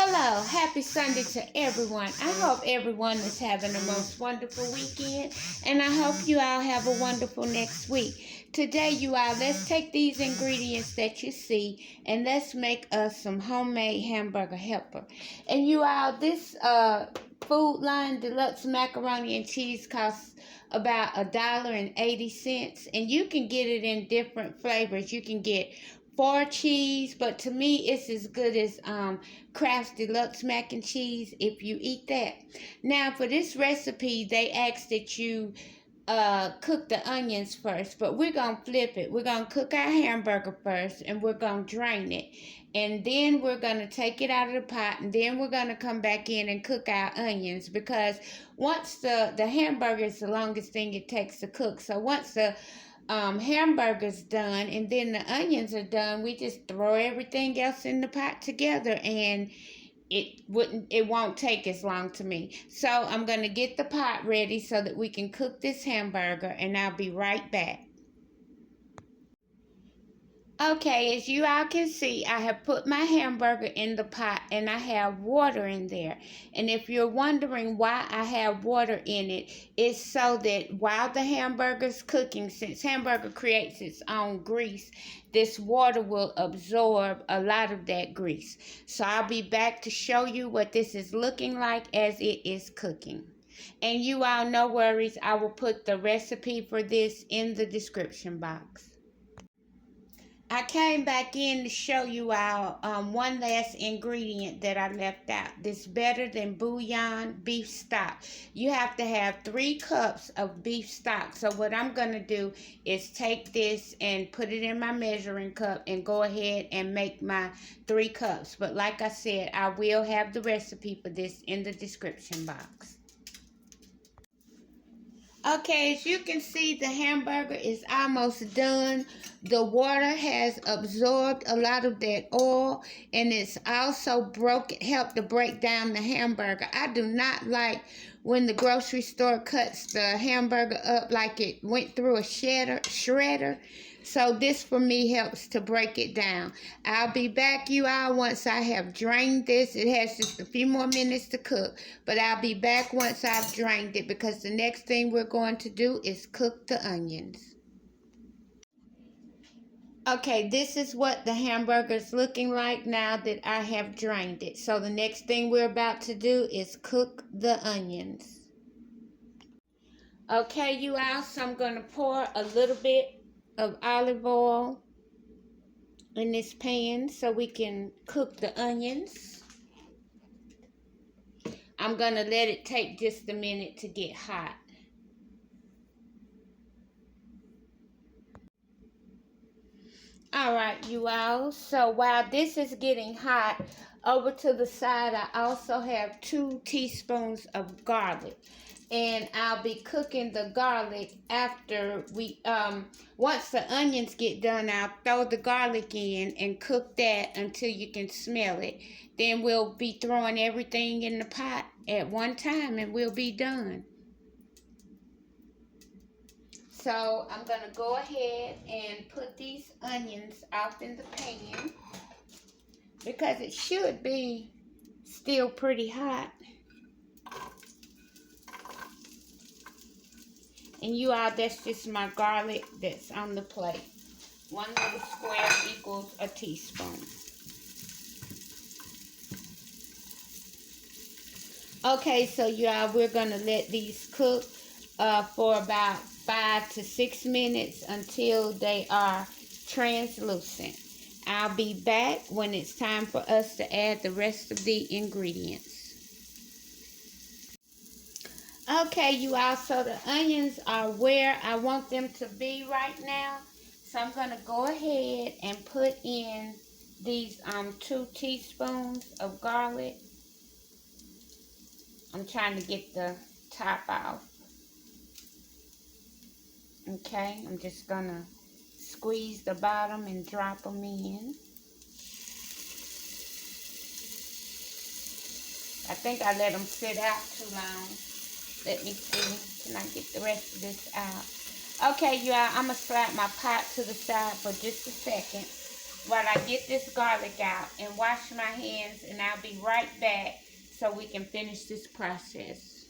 Hello, happy Sunday to everyone. I hope everyone is having the most wonderful weekend, and I hope you all have a wonderful next week. Today, you all, let's take these ingredients that you see and let's make us some homemade hamburger helper. And you all, this Food Line Deluxe macaroni and cheese costs about $1.80, and you can get it in different flavors. You can get 4 cheese, but to me it's as good as Kraft's Deluxe mac and cheese if you eat that. Now for this recipe they ask that you cook the onions first, but we're gonna flip it. We're gonna cook our hamburger first and we're gonna drain it, and then we're gonna take it out of the pot, and then we're gonna come back in and cook our onions, because once the hamburger is the longest thing it takes to cook. So once the hamburger's done and then the onions are done, we just throw everything else in the pot together, and it won't take as long to me. So I'm going to get the pot ready so that we can cook this hamburger, and I'll be right back. Okay, as you all can see, I have put my hamburger in the pot and I have water in there. And if you're wondering why I have water in it, it's so that while the hamburger's cooking, since hamburger creates its own grease, this water will absorb a lot of that grease. So I'll be back to show you what this is looking like as it is cooking. And you all, no worries, I will put the recipe for this in the description box. I came back in to show you all one last ingredient that I left out. This better than bouillon beef stock. You have to have 3 cups of beef stock. So what I'm going to do is take this and put it in my measuring cup and go ahead and make my 3 cups. But like I said, I will have the recipe for this in the description box. Okay, as you can see, the hamburger is almost done. The water has absorbed a lot of that oil, and it's also helped to break down the hamburger. I do not like when the grocery store cuts the hamburger up like it went through a shredder. So this for me helps to break it down. I'll be back, you all, once I have drained this. It has just a few more minutes to cook, but I'll be back once I've drained it, because the next thing we're going to do is cook the onions. Okay, this is what the hamburger is looking like now that I have drained it. So the next thing we're about to do is cook the onions. Okay, you all, so I'm going to pour a little bit of olive oil in this pan so we can cook the onions. I'm going to let it take just a minute to get hot. Alright, you all, so while this is getting hot, over to the side I also have 2 teaspoons of garlic. And I'll be cooking the garlic after once the onions get done, I'll throw the garlic in and cook that until you can smell it. Then we'll be throwing everything in the pot at one time and we'll be done. So I'm going to go ahead and put these onions out in the pan, because it should be still pretty hot. And you all, that's just my garlic that's on the plate. 1 little square equals a teaspoon. Okay, so you all, we're going to let these cook for about 5 to 6 minutes until they are translucent. I'll be back when it's time for us to add the rest of the ingredients. Okay, you all, so the onions are where I want them to be right now. So I'm going to go ahead and put in these 2 teaspoons of garlic. I'm trying to get the top off. Okay, I'm just going to squeeze the bottom and drop them in. I think I let them sit out too long. Let me see, can I get the rest of this out? Okay, you all, I'm going to slide my pot to the side for just a second. while I get this garlic out and wash my hands, and I'll be right back so we can finish this process.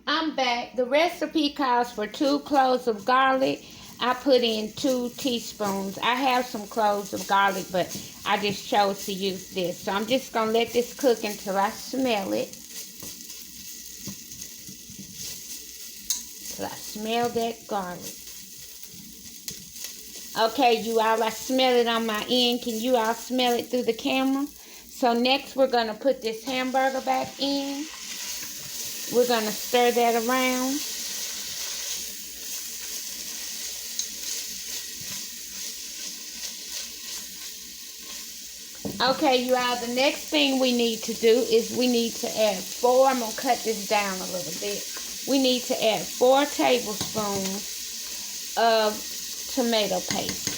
I'm back. The recipe calls for 2 cloves of garlic. I put in 2 teaspoons. I have some cloves of garlic, but I just chose to use this. So I'm just going to let this cook until I smell it. Till I smell that garlic. Okay, you all, I smell it on my end. Can you all smell it through the camera? So next we're going to put this hamburger back in. We're going to stir that around. Okay, you all, the next thing we need to do is we need to add 4, I'm going to cut this down a little bit. We need to add 4 tablespoons of tomato paste.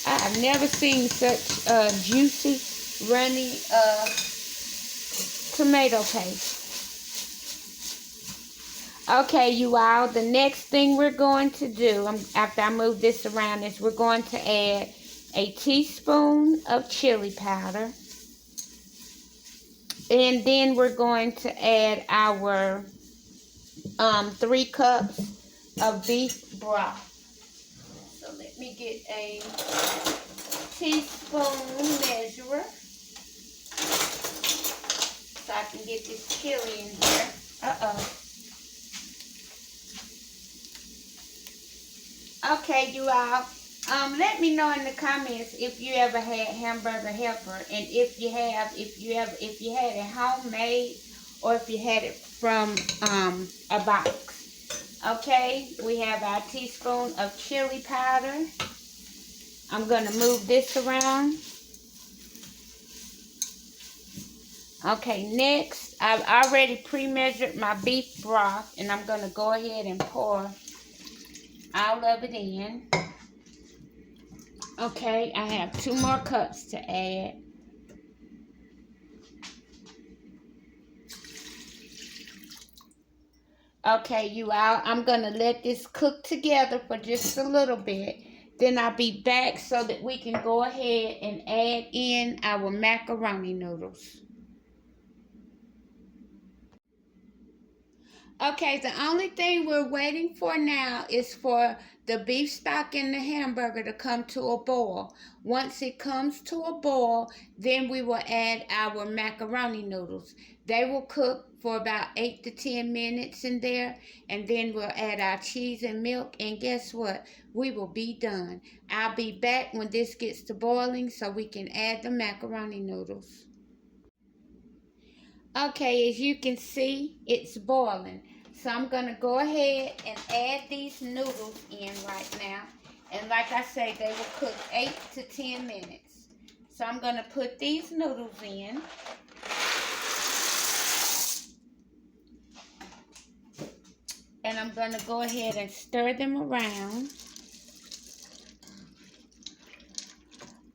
I've never seen such juicy, runny tomato paste. Okay, you all, the next thing we're going to do, after I move this around, is we're going to add a teaspoon of chili powder. And then we're going to add our 3 cups of beef broth. So let me get a teaspoon measurer so I can get this chili in here. Okay, you all, let me know in the comments if you ever had hamburger helper, and if you had it homemade or if you had it from a box. Okay, we have our teaspoon of chili powder. I'm gonna move this around. Okay, next, I've already pre-measured my beef broth, and I'm gonna go ahead and pour all of it in. Okay, I have 2 more cups to add. Okay, you all, I'm going to let this cook together for just a little bit. Then I'll be back so that we can go ahead and add in our macaroni noodles. Okay, the only thing we're waiting for now is for the beef stock and the hamburger to come to a boil. Once it comes to a boil, then we will add our macaroni noodles. They will cook for about 8 to 10 minutes in there, and then we'll add our cheese and milk, and guess what? We will be done. I'll be back when this gets to boiling so we can add the macaroni noodles. Okay, as you can see, it's boiling. So I'm going to go ahead and add these noodles in right now. And like I say, they will cook 8 to 10 minutes. So I'm going to put these noodles in. And I'm going to go ahead and stir them around.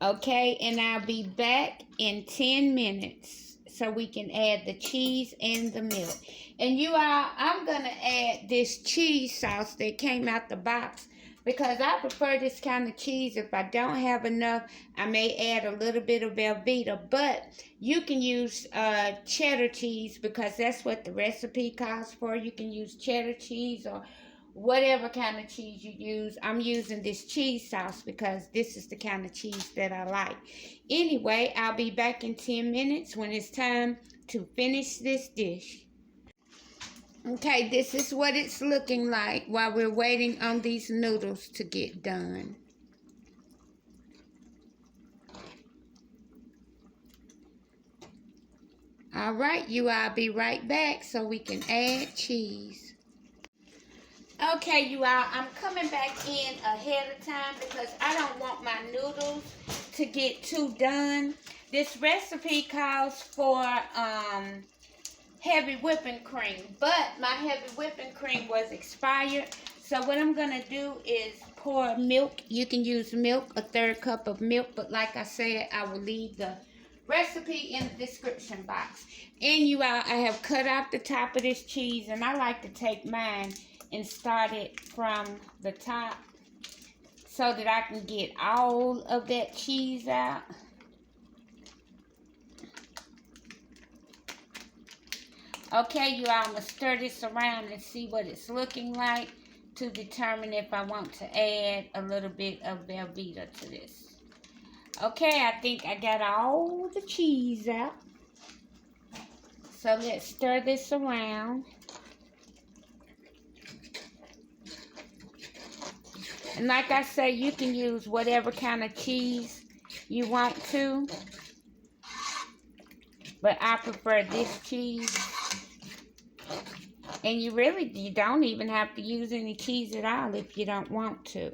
Okay, and I'll be back in 10 minutes. So we can add the cheese and the milk. And you all, I'm going to add this cheese sauce that came out the box because I prefer this kind of cheese. If I don't have enough, I may add a little bit of Velveeta. But you can use cheddar cheese because that's what the recipe calls for. You can use cheddar cheese or whatever kind of cheese you use. I'm using this cheese sauce because this is the kind of cheese that I like. Anyway, I'll be back in 10 minutes when it's time to finish this dish. Okay, this is what it's looking like while we're waiting on these noodles to get done. All right, I'll be right back so we can add cheese. Okay, you all, I'm coming back in ahead of time because I don't want my noodles to get too done. This recipe calls for heavy whipping cream, but my heavy whipping cream was expired. So what I'm going to do is pour milk. You can use milk, a 1/3 cup of milk, but like I said, I will leave the recipe in the description box. And you all, I have cut out the top of this cheese, and I like to take mine and start it from the top so that I can get all of that cheese out. Okay, you all, I'm going to stir this around and see what it's looking like to determine if I want to add a little bit of Velveeta to this. Okay, I think I got all the cheese out. So let's stir this around. And like I say, you can use whatever kind of cheese you want to. But I prefer this cheese. And you don't even have to use any cheese at all if you don't want to.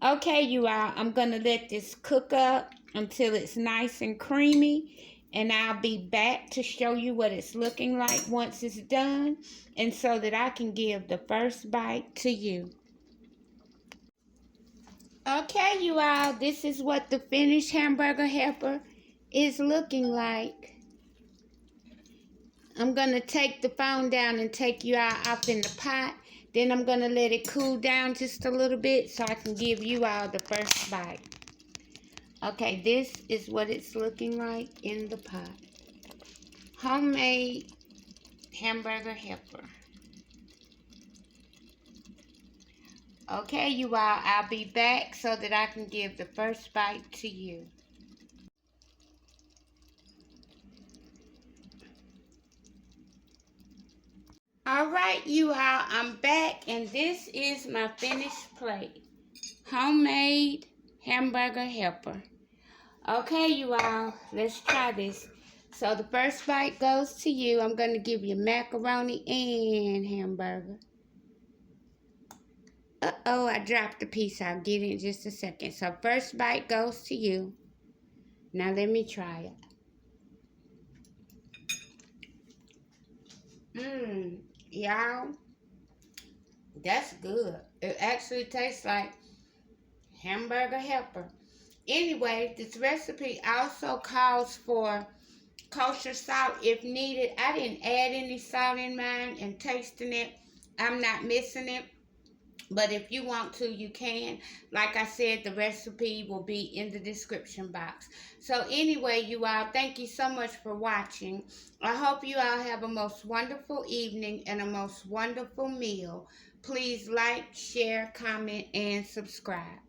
Okay, you all, I'm going to let this cook up until it's nice and creamy. And I'll be back to show you what it's looking like once it's done. And so that I can give the first bite to you. Okay, you all, this is what the finished hamburger helper is looking like. I'm going to take the phone down and take you all up in the pot. Then I'm going to let it cool down just a little bit so I can give you all the first bite. Okay, this is what it's looking like in the pot. Homemade hamburger helper. Okay, you all, I'll be back so that I can give the first bite to you. Alright, you all, I'm back, and this is my finished plate. Homemade hamburger helper. Okay, you all, let's try this. So the first bite goes to you. I'm going to give you macaroni and hamburger. Uh-oh, I dropped a piece. I'll get it in just a second. So first bite goes to you. Now let me try it. Y'all, that's good. It actually tastes like hamburger helper. Anyway, this recipe also calls for kosher salt if needed. I didn't add any salt in mine, and tasting it, I'm not missing it. But if you want to, you can. Like I said, the recipe will be in the description box. So anyway, you all, thank you so much for watching. I hope you all have a most wonderful evening and a most wonderful meal. Please like, share, comment, and subscribe.